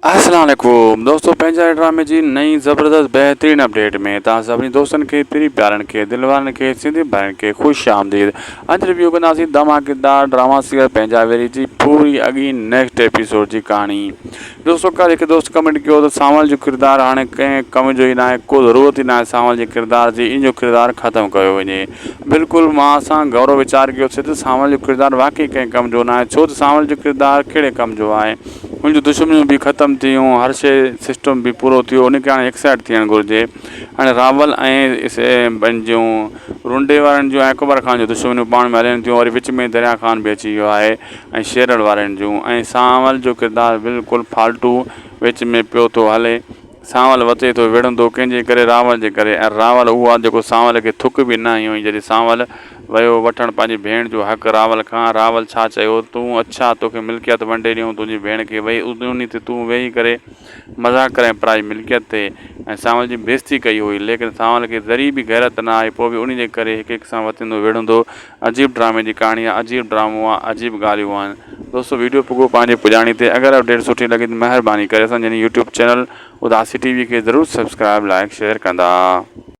अस्सलाम वालेकुम दोस्तों, पंहिंजा ड्रामे जी नई ज़बरदस्त बेहतरीन अपडेट में तव्हां सभिनी दोस्तनि खे प्यारी प्यारनि खे दिलि वारनि खे सिंधी भाइनि खे ख़ुशि आमदीद। अॼु रिव्यू कंदासीं धमाकेदार ड्रामा सीरियल पंहिंजा वेरी जी पूरी अॻी नेक्स्ट एपिसोड जी कहाणी। दोस्तों, कल हिकु दोस्त कमेंट कयो त सांवल जो किरदारु हाणे कंहिं कम जो ई न आहे, को ज़रूरत ई न आहे सांवल जे किरदार जी, इन जो किरदारु ख़तमु कयो वञे। बिल्कुलु मां असां गौरव वीचार कयोसीं त सांवल जो किरदारु वाक़ई कंहिं कम जो न आहे, छो त सांवल जो किरदारु कहिड़े कम जो आहे। हुनजूं दुश्मनियूं बि ख़तमु थियूं, हर शइ सिस्टम बि पूरो थियो, उनखे हाणे एक्साइट थियणु घुरिजे। हाणे रावल ऐं पंहिंजूं रुंडे वारनि जूं ऐं अकबर ख़ान जूं दुश्मनियूं पाण में हलनि थियूं, वरी विच में दरिया ख़ान बि अची वियो आहे ऐं शेरड़ वारनि जूं, ऐं सांवल जो किरदारु बिल्कुलु फालतू विच में पियो थो हले। सांवल वते थो विढ़ंदो कंहिंजे करे, रावल जे करे, ऐं रावल उहो आहे जेको सांवल खे थुक बि न हुई जॾहिं सांवल वियो वठणु पंहिंजी भेण जो हक़ु रावल खां। रावल छा चयो, तूं अच्छा तोखे मिल्कियत वंडे ॾियूं तुंहिंजी भेण खे, वई उन ते तूं वेही करे मज़ाक करे पराई मिल्कियत ते, ऐं सांवल जी बेइज़ती कई हुई, लेकिन सांवल खे ज़री बि गैरत न आई, पोइ बि उन जे करे हिकु हिकु सां वतींदो विढ़ंदो। अजीब ड्रामे जी कहाणी आहे, अजीब ड्रामो आहे, अजीब ॻाल्हियूं आहिनि। दोस्तों, वीडियो पुॻो पंहिंजे पुॼाणी ते। अगरि अपडेट सुठी लॻे त महिरबानी करे असांजे यूट्यूब चैनल उदासी टीवी खे ज़रूरु सब्सक्राइब लाइक शेयर कंदा।